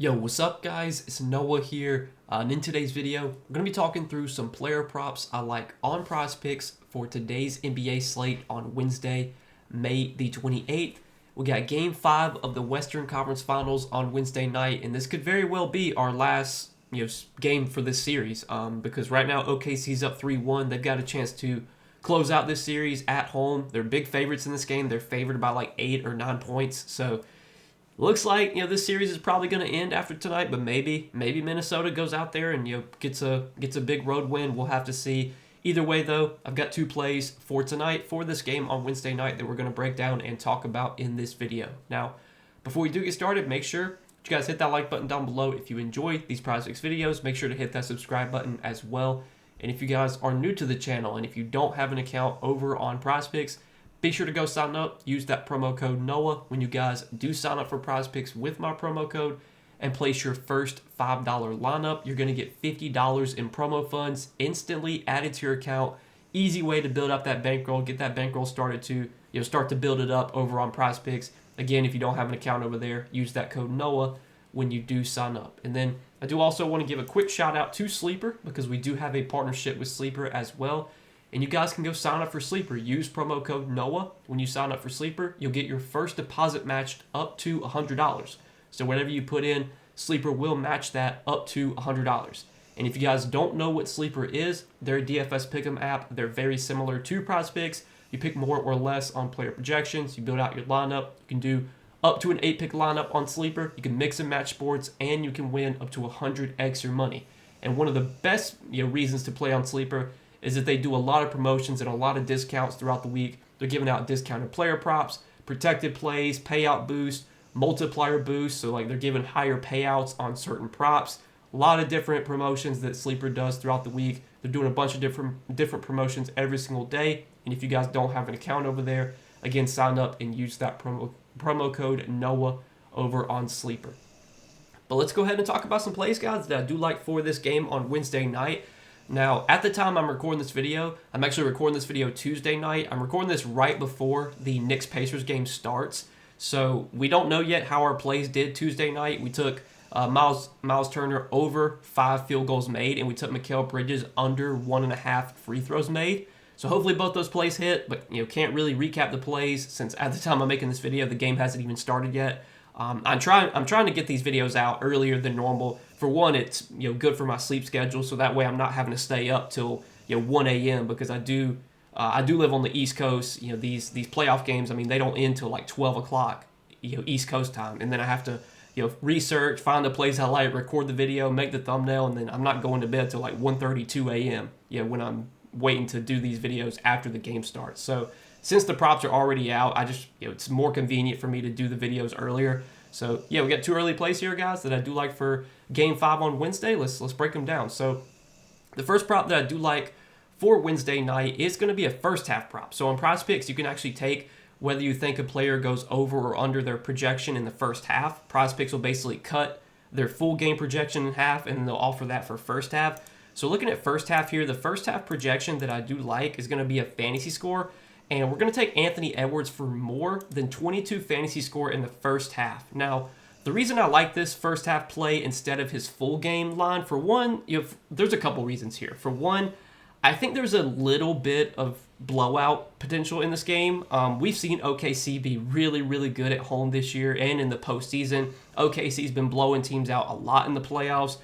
Yo, what's up guys? It's Noah here, and in today's video, we're going to be talking through some player props I like on Prizepicks for today's NBA slate on Wednesday, May the 28th. We got Game 5 of the Western Conference Finals on Wednesday night, and this could very well be our last game for this series, because right now OKC's up 3-1. They've got a chance to close out this series at home. They're big favorites in this game. They're favored by like 8 or 9 points, so looks like this series is probably going to end after tonight, but maybe Minnesota goes out there and gets a big road win. We'll have to see. Either way, though, I've got two plays for tonight for this game on Wednesday night that we're going to break down and talk about in this video. Now, before we do get started, make sure you guys hit that like button down below if you enjoy these Prizepicks videos. Make sure to hit that subscribe button as well. And if you guys are new to the channel and if you don't have an account over on Prizepicks, be sure to go sign up. Use that promo code NOAH when you guys do sign up for Prizepicks with my promo code and place your first $5 lineup. You're going to get $50 in promo funds instantly added to your account. Easy way to build up that bankroll. Get that bankroll started to start to build it up over on Prizepicks. Again, if you don't have an account over there, use that code NOAH when you do sign up. And then I do also want to give a quick shout out to Sleeper because we do have a partnership with Sleeper as well. And you guys can go sign up for Sleeper. Use promo code NOAH when you sign up for Sleeper. You'll get your first deposit matched up to $100. So whatever you put in, Sleeper will match that up to $100. And if you guys don't know what Sleeper is, they're a DFS pick'em app. They're very similar to Prizepicks. You pick more or less on player projections. You build out your lineup. You can do up to an 8-pick lineup on Sleeper. You can mix and match sports, and you can win up to 100x your money. And one of the best reasons to play on Sleeper is that they do a lot of promotions and a lot of discounts throughout the week. They're giving out discounted player props, protected plays, payout boost, multiplier boost. So like they're giving higher payouts on certain props. A lot of different promotions that Sleeper does throughout the week. They're doing a bunch of different promotions every single day. And if you guys don't have an account over there, again, sign up and use that promo code NOAH over on Sleeper. But let's go ahead and talk about some plays, guys, that I do like for this game on Wednesday night. Now, at the time I'm recording this video, I'm actually recording this video Tuesday night. I'm recording this right before the Knicks-Pacers game starts. So we don't know yet how our plays did Tuesday night. We took Miles Turner over 5 field goals made, and we took Mikal Bridges under 1.5 free throws made. So hopefully both those plays hit, but can't really recap the plays since at the time I'm making this video, the game hasn't even started yet. I'm trying to get these videos out earlier than normal. For one, it's good for my sleep schedule, so that way I'm not having to stay up till 1 a.m. because I do live on the East Coast. These playoff games, I mean, they don't end till like 12 o'clock East Coast time, and then I have to research, find the plays I like, record the video, make the thumbnail, and then I'm not going to bed till like 1:30, 2 a.m. When I'm waiting to do these videos after the game starts. So since the props are already out, I just it's more convenient for me to do the videos earlier. So we got two early plays here, guys, that I do like for Game 5 on Wednesday. Let's break them down. So the first prop that I do like for Wednesday night is going to be a first half prop. So on Prizepicks, you can actually take whether you think a player goes over or under their projection in the first half. Prizepicks will basically cut their full game projection in half, and they'll offer that for first half. So looking at first half here, the first half projection that I do like is going to be a fantasy score. And we're going to take Anthony Edwards for more than 22 fantasy score in the first half. Now, the reason I like this first half play instead of his full game line, for one, there's a couple reasons here. For one, I think there's a little bit of blowout potential in this game. We've seen OKC be really, really good at home this year and in the postseason. OKC's been blowing teams out a lot in the playoffs.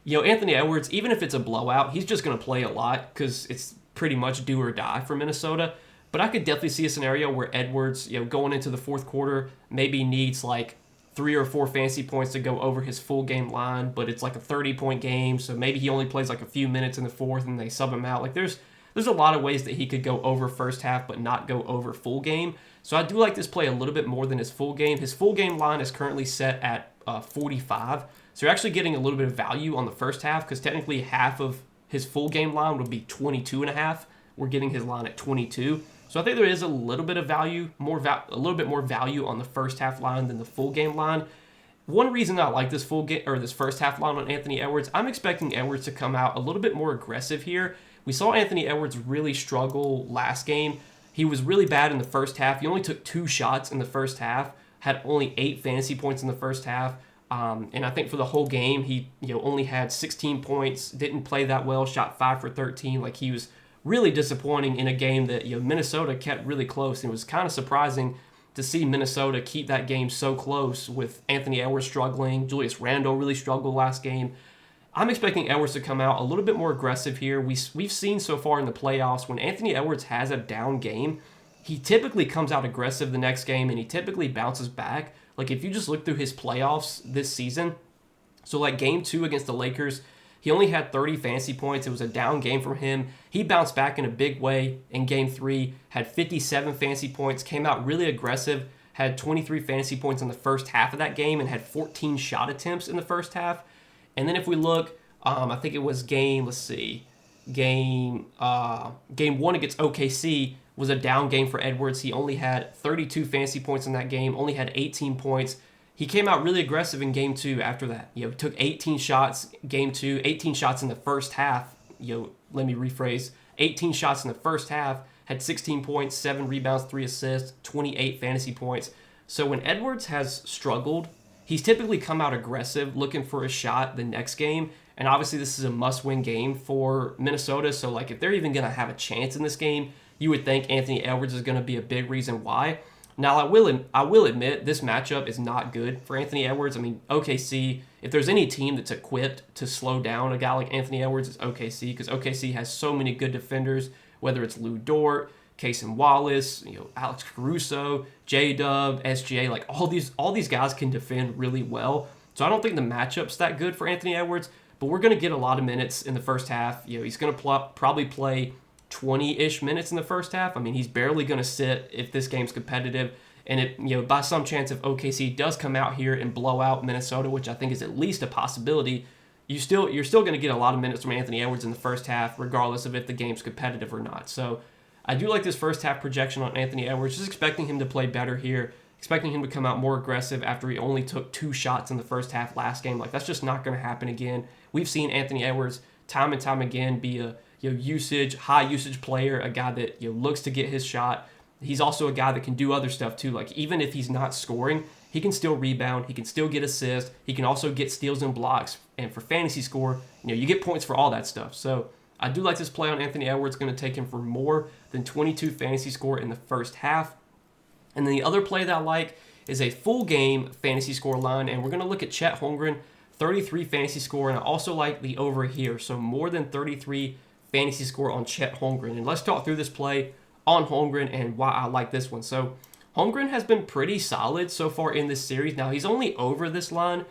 Anthony Edwards, even if it's a blowout, he's just going to play a lot because it's pretty much do or die for Minnesota. But I could definitely see a scenario where Edwards, going into the fourth quarter, maybe needs like 3 or 4 fantasy points to go over his full game line, but it's like a 30-point game, so maybe he only plays like a few minutes in the fourth and they sub him out. Like there's a lot of ways that he could go over first half but not go over full game. So I do like this play a little bit more than his full game. His full game line is currently set at 45. So you're actually getting a little bit of value on the first half because technically half of his full game line would be 22.5. We're getting his line at 22. So I think there is a little bit of value, a little bit more value on the first half line than the full game line. One reason I like this this first half line on Anthony Edwards, I'm expecting Edwards to come out a little bit more aggressive here. We saw Anthony Edwards really struggle last game. He was really bad in the first half. He only took 2 shots in the first half, had only 8 fantasy points in the first half. And I think for the whole game, he only had 16 points, didn't play that well, shot 5 for 13. Like, he was really disappointing in a game that Minnesota kept really close. And it was kind of surprising to see Minnesota keep that game so close with Anthony Edwards struggling. Julius Randle really struggled last game. I'm expecting Edwards to come out a little bit more aggressive here. We've seen so far in the playoffs when Anthony Edwards has a down game, he typically comes out aggressive the next game and he typically bounces back. Like, if you just look through his playoffs this season, so like game 2 against the Lakers, he only had 30 fantasy points. It was a down game from him. He bounced back in a big way in game 3, had 57 fantasy points, came out really aggressive, had 23 fantasy points in the first half of that game and had 14 shot attempts in the first half. And then if we look, I think it was game 1 against OKC was a down game for Edwards. He only had 32 fantasy points in that game, only had 18 points. He came out really aggressive in game 2 after that. Took 18 shots, game 2, 18 shots in the first half. Let me rephrase. 18 shots in the first half, had 16 points, 7 rebounds, 3 assists, 28 fantasy points. So when Edwards has struggled, he's typically come out aggressive, looking for a shot the next game. And obviously this is a must-win game for Minnesota. So like, if they're even going to have a chance in this game, you would think Anthony Edwards is going to be a big reason why. Now, I will admit this matchup is not good for Anthony Edwards. I mean, OKC, if there's any team that's equipped to slow down a guy like Anthony Edwards, it's OKC, because OKC has so many good defenders, whether it's Lou Dort, Cason Wallace, Alex Caruso, J-Dub, SGA, like all these guys can defend really well. So I don't think the matchup's that good for Anthony Edwards, but we're going to get a lot of minutes in the first half. He's going to probably play 20-ish minutes in the first half. I mean, he's barely going to sit if this game's competitive. And it, by some chance, if OKC does come out here and blow out Minnesota, which I think is at least a possibility, you're still going to get a lot of minutes from Anthony Edwards in the first half, regardless of if the game's competitive or not. So I do like this first half projection on Anthony Edwards. Just expecting him to play better here, expecting him to come out more aggressive after he only took 2 shots in the first half last game. Like, that's just not going to happen again. We've seen Anthony Edwards time and time again be a high usage player, a guy that looks to get his shot. He's also a guy that can do other stuff too. Like, even if he's not scoring, he can still rebound, he can still get assists, he can also get steals and blocks. And for fantasy score, you get points for all that stuff. So I do like this play on Anthony Edwards. Going to take him for more than 22 fantasy score in the first half. And then the other play that I like is a full game fantasy score line, and we're going to look at Chet Holmgren, 33 fantasy score, and I also like the over here. So more than 33 fantasy score on Chet Holmgren. And let's talk through this play on Holmgren and why I like this one. So Holmgren has been pretty solid so far in this series. Now, he's only over this line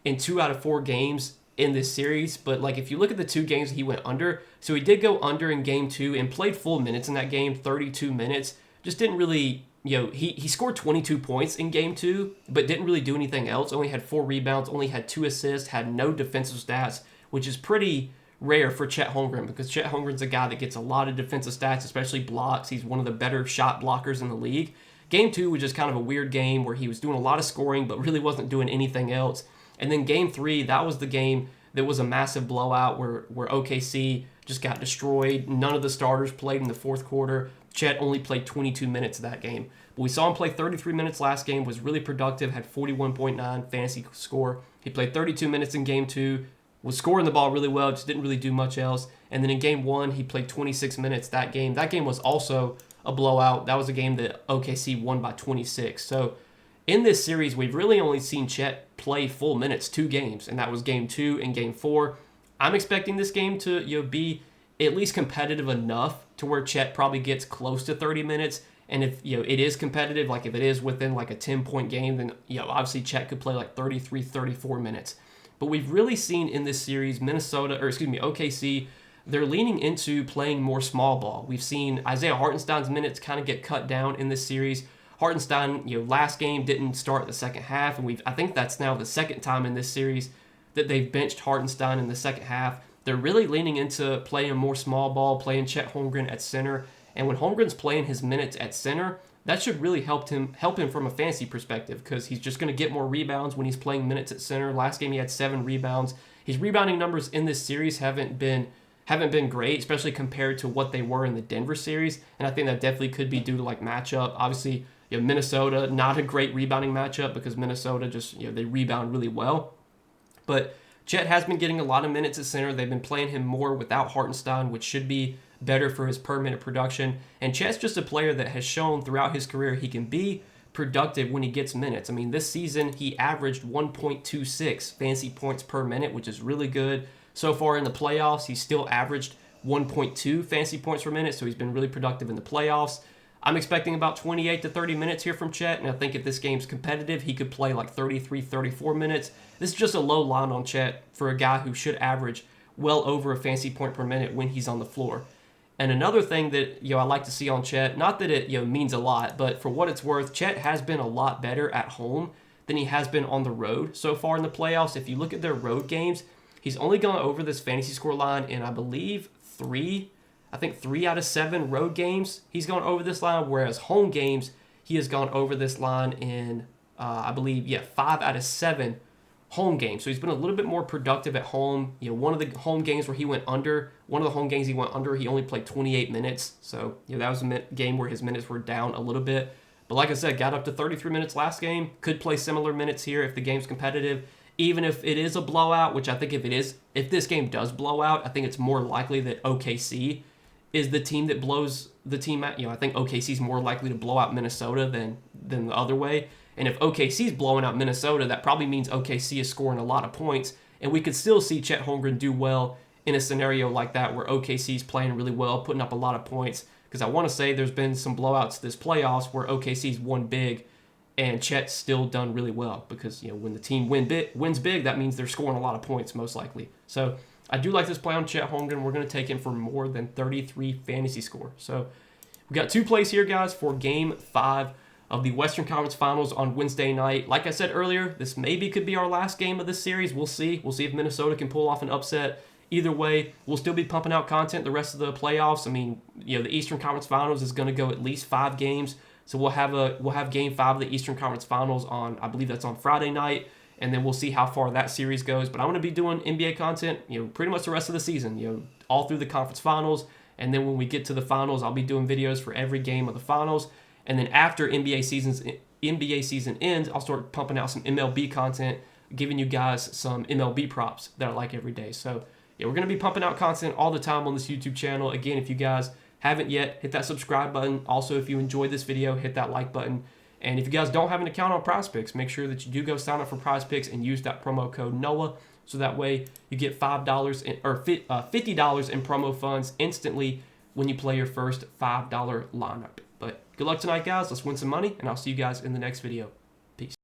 in 2 out of 4 games in this series, but like, if you look at the 2 games he went under, so he did go under in game 2 and played full minutes in that game, 32 minutes. Just didn't really, he scored 22 points in game 2, but didn't really do anything else. Only had 4 rebounds, only had 2 assists, had no defensive stats, which is pretty rare for Chet Holmgren, because Chet Holmgren's a guy that gets a lot of defensive stats, especially blocks. He's one of the better shot blockers in the league. Game 2 was just kind of a weird game where he was doing a lot of scoring but really wasn't doing anything else. And then game 3, that was the game that was a massive blowout where OKC just got destroyed. None of the starters played in the fourth quarter. Chet only played 22 minutes of that game. But we saw him play 33 minutes last game, was really productive, had 41.9 fantasy score. He played 32 minutes in game 2, was scoring the ball really well, just didn't really do much else. And then in game 1, he played 26 minutes that game. That game was also a blowout. That was a game that OKC won by 26. So in this series, we've really only seen Chet play full minutes 2 games, and that was game 2 and game 4. I'm expecting this game to be at least competitive enough to where Chet probably gets close to 30 minutes. And if it is competitive, like if it is within like a 10-point game, then obviously Chet could play like 33, 34 minutes. But we've really seen in this series, OKC, they're leaning into playing more small ball. We've seen Isaiah Hartenstein's minutes kind of get cut down in this series. Hartenstein, last game didn't start the second half, and I think that's now the second time in this series that they've benched Hartenstein in the second half. They're really leaning into playing more small ball, playing Chet Holmgren at center. And when Holmgren's playing his minutes at center, that should really help him from a fantasy perspective, because he's just going to get more rebounds when he's playing minutes at center. Last game he had 7 rebounds. His rebounding numbers in this series haven't been great, especially compared to what they were in the Denver series. And I think that definitely could be due to like matchup. Obviously, Minnesota, not a great rebounding matchup because Minnesota just, they rebound really well. But Chet has been getting a lot of minutes at center. They've been playing him more without Hartenstein, which should be better for his per minute production. And Chet's just a player that has shown throughout his career he can be productive when he gets minutes. I mean, this season he averaged 1.26 fantasy points per minute, which is really good. So far in the playoffs, he's still averaged 1.2 fantasy points per minute, so he's been really productive in the playoffs. I'm expecting about 28 to 30 minutes here from Chet, and I think if this game's competitive, he could play like 33, 34 minutes. This is just a low line on Chet for a guy who should average well over a fantasy point per minute when he's on the floor. And another thing that I like to see on Chet, not that it means a lot, but for what it's worth, Chet has been a lot better at home than he has been on the road so far in the playoffs. If you look at their road games, he's only gone over this fantasy score line in, I believe, 3 out of 7 road games he's gone over this line, whereas home games he has gone over this line in, I believe, 5 out of 7 home games. So he's been a little bit more productive at home. One of the home games where he went under, he only played 28 minutes. So that was a game where his minutes were down a little bit. But like I said, got up to 33 minutes last game. Could play similar minutes here if the game's competitive. Even if it is a blowout, which I think if this game does blow out, I think it's more likely that OKC is the team that blows the team out. I think OKC is more likely to blow out Minnesota than the other way. And if OKC is blowing out Minnesota, that probably means OKC is scoring a lot of points. And we could still see Chet Holmgren do well in a scenario like that where OKC is playing really well, putting up a lot of points. Because I want to say there's been some blowouts this playoffs where OKC's won big and Chet's still done really well. Because when the team wins big, that means they're scoring a lot of points most likely. So I do like this play on Chet Holmgren. We're going to take him for more than 33 fantasy score. So we got 2 plays here, guys, for Game 5 of the Western Conference Finals on Wednesday night. Like I said earlier, this maybe could be our last game of this series. We'll see. We'll see if Minnesota can pull off an upset. Either way, we'll still be pumping out content the rest of the playoffs. I mean, the Eastern Conference Finals is going to go at least 5 games. So we'll have Game 5 of the Eastern Conference Finals on, I believe that's on Friday night. And then we'll see how far that series goes. But I'm going to be doing NBA content, pretty much the rest of the season, all through the conference finals. And then when we get to the finals, I'll be doing videos for every game of the finals. And then after NBA season ends, I'll start pumping out some MLB content, giving you guys some MLB props that I like every day. So we're going to be pumping out content all the time on this YouTube channel. Again, if you guys haven't yet, hit that subscribe button. Also, if you enjoyed this video, hit that like button. And if you guys don't have an account on Prizepicks, make sure that you do go sign up for Prizepicks and use that promo code NOAH, so that way you get $50 in promo funds instantly when you play your first $5 lineup. But good luck tonight, guys. Let's win some money, and I'll see you guys in the next video.